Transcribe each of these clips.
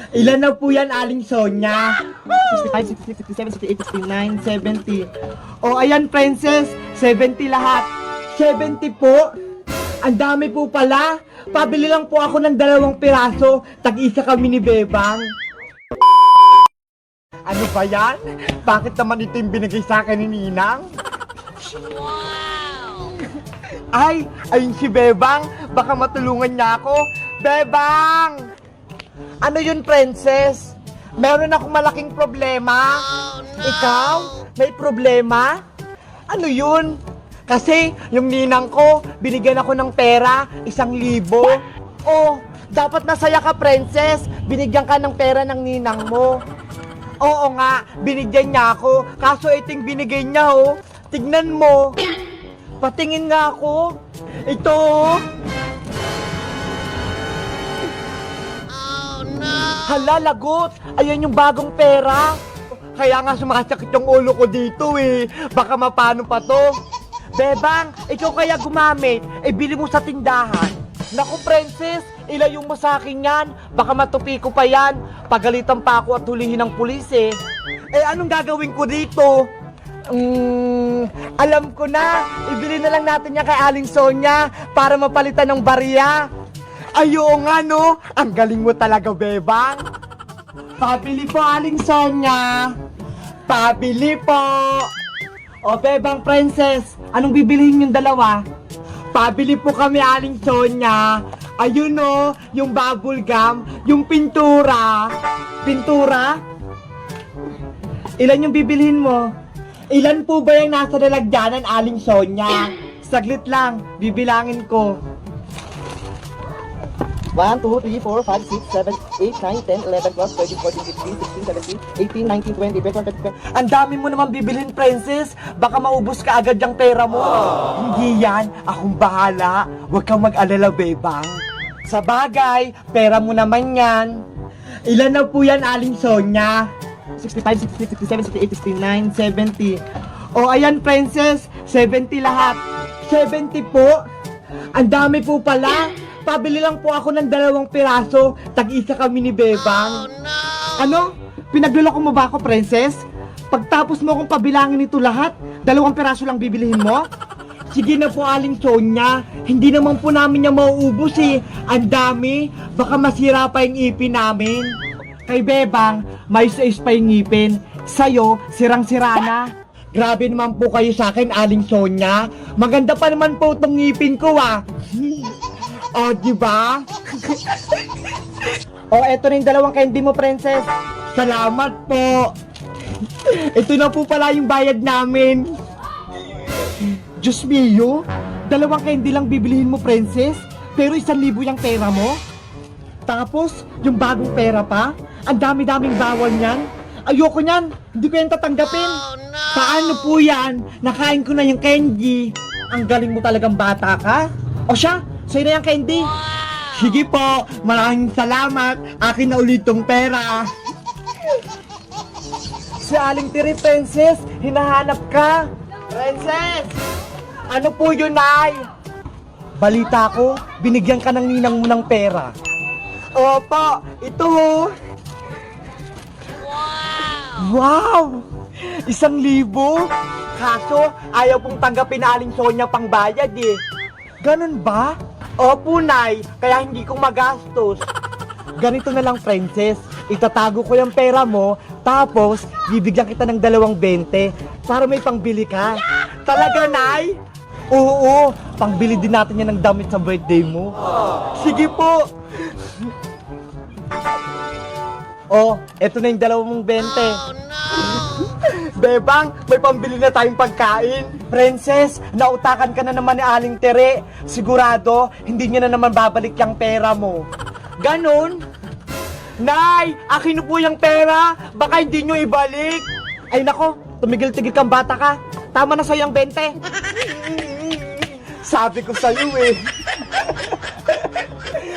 Ilan na po yan, Aling Sonya? 65, 66, 67, 68, 69, 70. O, ayan, Princess. 70 lahat. 70 po. Ang dami po pala. Pabili lang po ako ng 2 piraso. Tag-isa kami ni Bebang. Ano ba yan? Bakit naman ito yung binigay sa akin ni Ninang? Wow! Ay, ayun si Bebang. Baka matulungan niya ako. Bebang! Ano yun, Princess? Meron akong malaking problema. Oh, no! Ikaw? May problema? Ano yun? Kasi yung ninang ko, binigyan ako ng pera, 1,000. Oh, dapat nasaya ka, Princess. Binigyan ka ng pera ng ninang mo. Oo nga, binigyan niya ako. Kaso iting binigay niya, oh. Tignan mo. Patingin nga ako. Ito, oh. Oh, no! Hala, lagot! Ayan yung bagong pera! Kaya nga sumakasakit yung ulo ko dito eh. Baka mapano pa to. Bebang, ikaw kaya gumamit, eh bili mo sa tindahan. Naku, Princess, ilayo mo sa akin yan. Baka matupi ko pa yan. Pagalitan pa ako at hulihin ng pulis eh. Eh, anong gagawin ko dito? Alam ko na. Ibili na lang natin yan kay Aling Sonya para mapalitan ng barya. Ayo nga no, ang galing mo talaga, Bebang. Pabili po, Aling Sonya. Pabili po. O, Bebang Princess, anong bibilihin yung 2? Pabili po kami, Aling Sonya. Ayun no, yung bubble gum, yung pintura. Pintura? Ilan yung bibilihin mo? Ilan po ba yung nasa lalagyanan, Aling Sonya? Saglit lang, bibilangin ko. 1, 2, 3, 4, 5, 6, 7, 8, 9, 10, 11, 12, 13, 14, 15, 16, 17, 18, 19, 20, 21, 22. Ang dami mo naman bibilhin, Princess. Baka maubos ka agad yung pera mo. Hindi yan. Akong bahala. Huwag kang mag-alala, Bebang. Sa bagay, pera mo naman yan. Ilan na po yan, Aling Sonya? 65, 66, 67, 68, 69, 70. O, ayan, Princess. 70 lahat. 70 po. Ang dami po pala. Pabili lang po ako ng 2 piraso. Tag-isa kami ni Bebang. Oh, no! Ano? Pinagluloko mo ba ako, Princess? Pagtapos mo akong pabilangin ito lahat, 2 piraso lang bibilihin mo? Sige na po, Aling Sonya. Hindi naman po namin yung mauubos eh. Ang dami. Baka masira pa yung ipin namin. Kay Bebang, may sais pa yung ngipin. Sa'yo, sirang-sira na. Grabe naman po kayo sa akin, Aling Sonya. Maganda pa naman po itong ngipin ko ah. O, diba? O, eto na yung 2 candy mo, Princess. Salamat po. Ito na po pala yung bayad namin. Diyos mio, 2 candy lang bibilihin mo, Princess. Pero 1,000 yung pera mo. Tapos, yung bagong pera pa. Ang dami-daming bawal niyan. Ayoko niyan. Hindi ko yan tatanggapin. Oh, no! Paano po yan? Nakain ko na yung candy. Ang galing mo talagang bata ka. O siya, sa'yo na yung candy. Sige po, maraming salamat. Akin na ulit tong pera. Si Aling Tiri, Princess, hinahanap ka. Princess! Ano po yun, Nay? Balita ko, binigyan ka ng ninang mo ng pera. Opo, ito ho. Wow! 1,000! Kaso, ayaw pong tanggapin na Aling Sonya pang bayad eh. Ganun ba? Opo, Nay. Kaya hindi ko magastos. Ganito na lang, Princess. Itatago ko yung pera mo, tapos bibigyan kita ng 2.20 para may pangbili ka. Talaga, Nay? Oo, pangbili din natin yan ng damit sa birthday mo. Sige po. Oh, eto na yung 2.20. Oh, no! Bebang, may pambili na tayong pagkain. Princess, nautakan ka na naman ni Aling Tere. Sigurado, hindi niya na naman babalik yung pera mo. Ganon? Nay, akin na po yung pera. Baka hindi nyo ibalik. Ay nako, tumigil-tigil kang bata ka. Tama na sa'yo ang 20. Sabi ko sa'yo eh.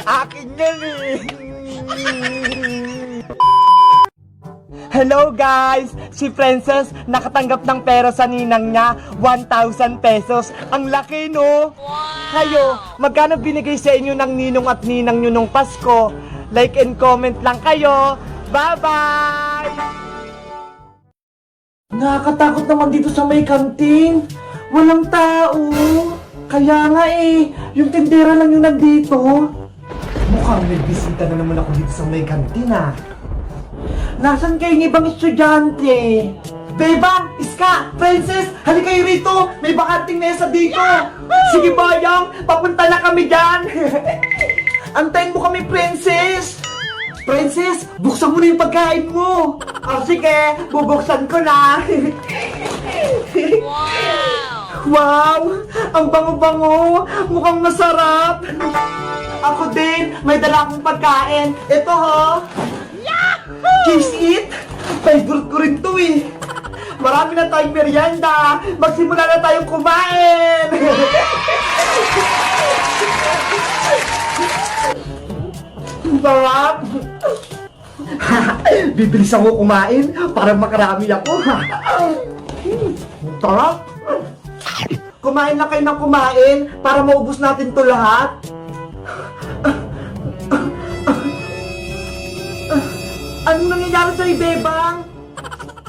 Akin yan eh. Hello guys! Si Princess nakatanggap ng pera sa ninang niya, 1,000 pesos. Ang laki no? Kayo, magkano binigay sa inyo ng ninong at ninang nyo nung Pasko? Like and comment lang kayo. Bye-bye! Nakakatakot naman dito sa may kantin. Walang tao. Kaya nga yung tindera lang yung nandito. Mukhang may bisita na naman ako dito sa may kantin Nasaan kayo ng ibang estudyante? Bebang, Iska, Princess, halika kayo rito! May bakanting mesa dito! Sige Bayang, papunta na kami dyan! Antayin mo kami, Princess! Princess, buksan mo na yung pagkain mo! Sige, bubuksan ko na! Wow! Ang bango-bango! Mukhang masarap! Ako din, may dala akong pagkain. Ito ho! Kiss it! Favorite ko rin to Marami na tayong merienda! Magsimula na tayong kumain! Sarap! Bibilis ako kumain para makarami ako. Sarap! Kumain na kayo ng kumain para maubos natin to lahat. Ano nangyayari sa'yo, Bebang?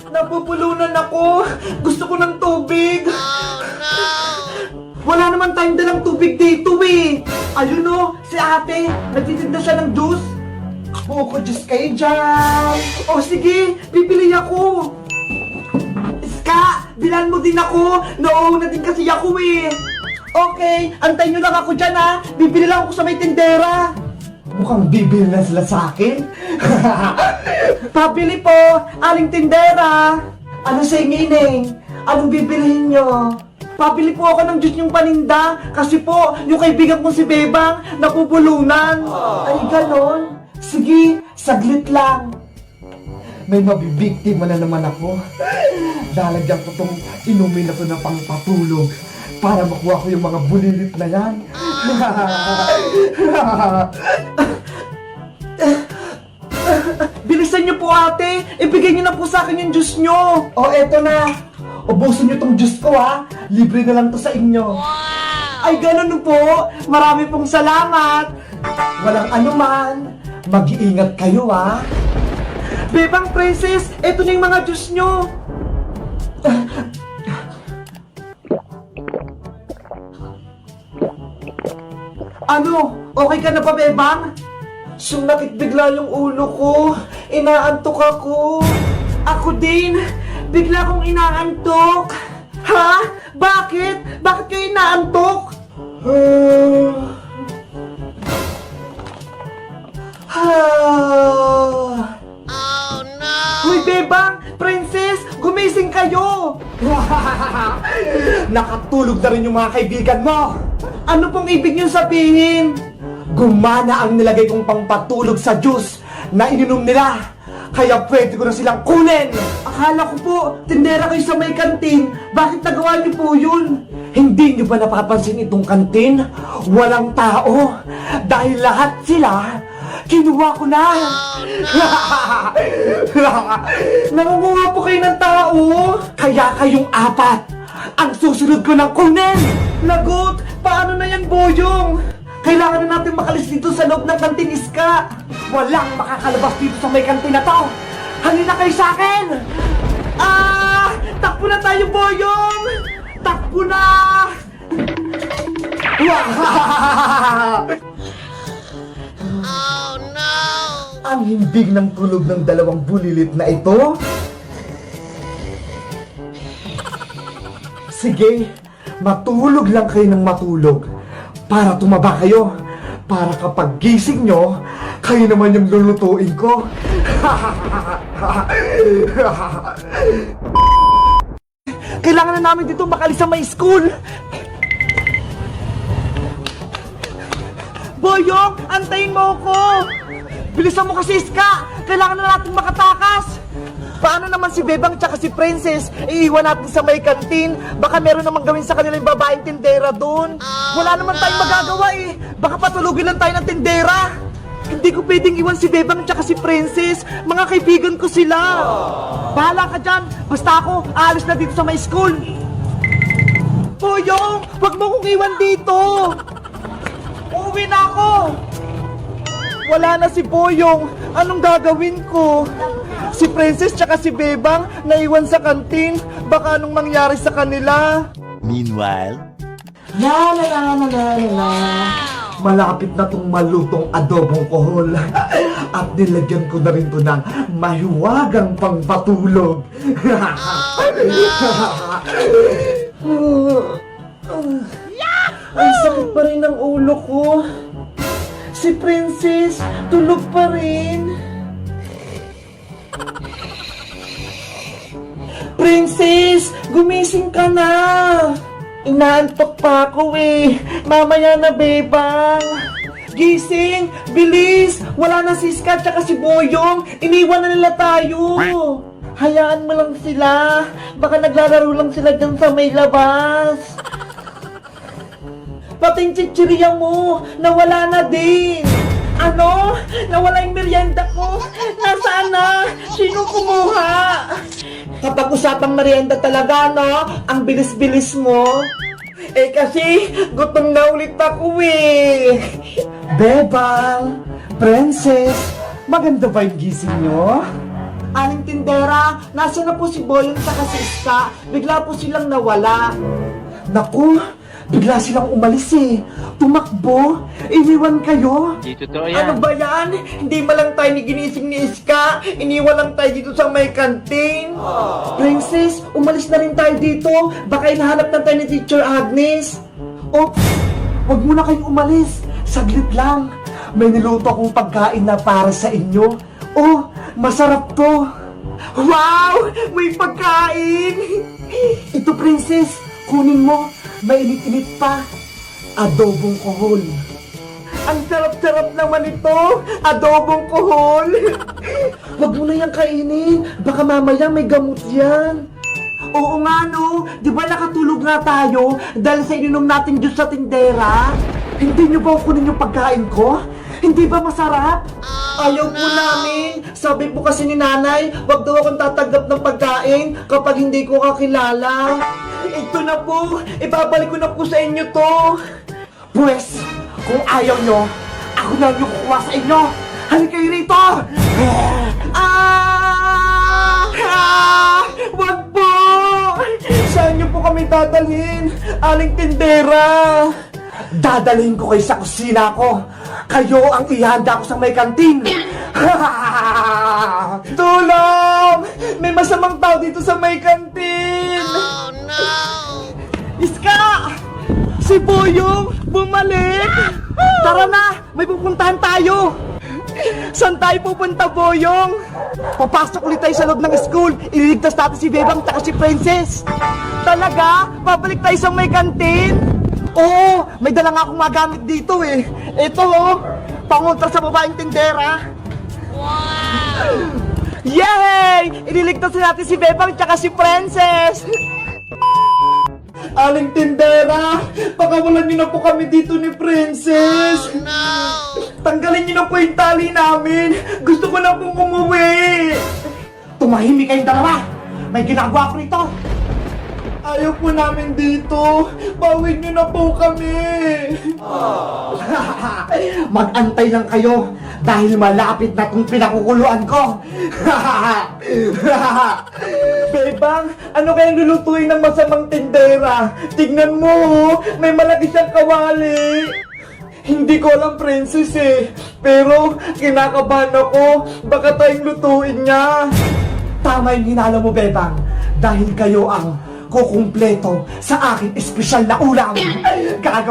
Napupulunan ako. Gusto ko ng tubig. Oh, no! Wala naman tayong dalang tubig dito Ayun si ate. Nagtitinda siya ng juice. Buko juice kayo dyan. O sige, bibili ako. Iska, bilan mo din ako. Nauuna din kasi ako Okay, antayin nyo lang ako dyan Bibili lang ako sa may tindera. Mukhang bibili na sila sa akin. Pabili po, aling tindera. Ano sa ingining? Anong bibilihin nyo? Pabili po ako ng juice yung paninda. Kasi po, yung kaibigan kong si Bebang, napupulunan. Ay, ganon. Sige, saglit lang. May mabibiktima na naman ako. Lalagyan ko tong inumin na to ng pangpatulog para makuha ko yung mga bulilit na yan. Bilisan niyo po ate! Ibigay niyo na po sa akin yung juice niyo! O eto na! Ubusin niyo tong juice ko Libre na lang to sa inyo! Wow! Ay ganun po! Marami pong salamat! Walang anuman! Mag-iingat kayo Bebang Princess! Eto na yung mga juice niyo! Ano? Okay ka na ba, Bebang? Sumakit bigla yung ulo ko. Inaantok ako. Ako din. Bigla kong inaantok. Ha? Bakit? Bakit kayo inaantok? Oh no! Hoy, Bebang! Princess! Gumising kayo! Nakatulog na rin yung mga kaibigan mo! Ano pong ibig niyong sabihin? Gumana ang nilagay kong pangpatulog sa juice na ininom nila. Kaya pwede ko na silang kunin. Akala ko po, tindera kayo sa may kantin. Bakit nagawa niyo po yun? Hindi niyo ba napapansin itong kantin? Walang tao. Dahil lahat sila, kinuha ko na. Nangunguha po kayo ng tao. Kaya kayong apat ang susunod ko ng kunin. Lagot! Paano na yan, Boyong? Kailangan na natin makalis dito sa loob ng kantin, Iska. Walang makakalabas dito sa may kantin na to. Halina kayo sa akin! Takbo na tayo, Boyong! Takbo na! Oh no! Ang himbig ng tulog ng dalawang bulilit na ito. Sige, matulog lang kayo ng matulog para tumaba kayo. Para kapag gising nyo, kayo naman yung lulutuin ko. Kailangan na namin dito makalis sa may school. Boyong, antayin mo ako. Bilisan mo kasi, Iska. Kailangan na natin makatakas. Paano naman si Bebang tsaka si Princess? Iiwan natin sa may kantin. Baka meron namang gawin sa kanila yung babaeng tindera doon. Wala naman tayong magagawa Baka patulugin lang tayo ng tindera. Hindi ko pwedeng iwan si Bebang tsaka si Princess. Mga kaibigan ko sila. Bahala ka dyan. Basta ako, aalis na dito sa may school. Boyong, wag mo kong iwan dito. Uuwi na ako. Wala na si Boyong. Anong gagawin ko? Si Princess tsaka si Bebang naiwan sa kantin. Baka anong mangyari sa kanila? Meanwhile, La la la la la la la. Malapit na tong malutong adobong kohol. At nilagyan ko na rin to ng mahiwagang pangpatulog. Ay, sakit pa rin ang ulo ko. Si Princess, tulog pa rin. Princess, gumising ka na. Inaantok pa ako eh. Mamaya na, Bebang. Gising! Bilis! Wala na si Ska tsaka si Boyong. Iniwan na nila tayo. Hayaan mo lang sila. Baka naglalaro lang sila dyan sa may labas. Pati yung chichirya mo, nawala na din. Ano? Nawala yung merienda ko. Nasaan na? Sino kumuha? Kapag usapang merienda talaga, no? Ang bilis-bilis mo. Eh kasi, gutom na ulit ako eh. Bebang, Princess, maganda ba yung gising nyo? Aling tindera, nasa na po si Boyong saka si Iska? Bigla po silang nawala. Naku, bigla silang umalis eh. Tumakbo, iniwan kayo. di totoo yan. Ano ba yan? Hindi ba lang tayo ni ginising ni Iska? Iniwan lang tayo dito sa may kantin. Princess, umalis na rin tayo dito. Baka hinahanap na tayo ni Teacher Agnes. Oops, wag muna kayong umalis. Saglit lang. May niluto akong pagkain na para sa inyo. Oh, masarap to. Wow, may pagkain. Ito, Princess, kunin mo. Mainit-init pa. Adobong kohol. Ang sarap-sarap naman ito. Adobong kohol. Wag mo na yan kainin. Baka mamaya may gamot yan. Oo nga no. Di ba nakatulog nga tayo dahil sa ininom natin juice sa tindera? Hindi nyo ba kunin yung pagkain ko? Hindi ba masarap? Ayaw po namin. Sabi po kasi ni nanay, wag daw akong tatanggap ng pagkain kapag hindi ko kakilala. Ito na po, ibabalik ko na po sa inyo to. Pwes, kung ayaw nyo, ako na yung kukuha sa inyo. Halika kayo rito! Wag po! Saan nyo po kami dadalhin? Aling tindera! Dadalhin ko kayo sa kusina ko. Kayo ang ihanda ko sa may kantin. Tulong! May masamang tao dito sa may kantin. Oh no! Iska! Si Boyong bumalik! Tara na! May pupuntahan tayo! Saan tayo pupunta, Boyong? Papasok ulit tayo sa loob ng school. Ililigtas natin si Bebang at si Princess. Talaga? Babalik tayo sa may kantin? Oo, may dala nga akong magamit dito eh. Ito oh, pangontra sa babaeng tindera. Wow! Yay! Ililigtas natin si Bebang at si Princess. Aling tindera, pakawalan niyo na po kami dito ni Princess. Oh, no! Tanggalin niyo na po yung tali namin. Gusto ko na pong umuwi. Tumahimik kayong dalawa. May ginagawa ko rito. Ayaw po namin dito. Bawin niyo na po kami. Mag-antay lang kayo dahil malapit na itong pinakukuluan ko. Bebang, ano kayang lulutuin ng masamang tindera? Tignan mo, may malaki siyang kawali. Hindi ko alam, Princess eh. Pero kinakabahan ako. Baka tayong lutuin niya. Tama yung hinala mo, Bebang. Dahil kayo ang kukumpleto sa aking espesyal na ulam. Gagawa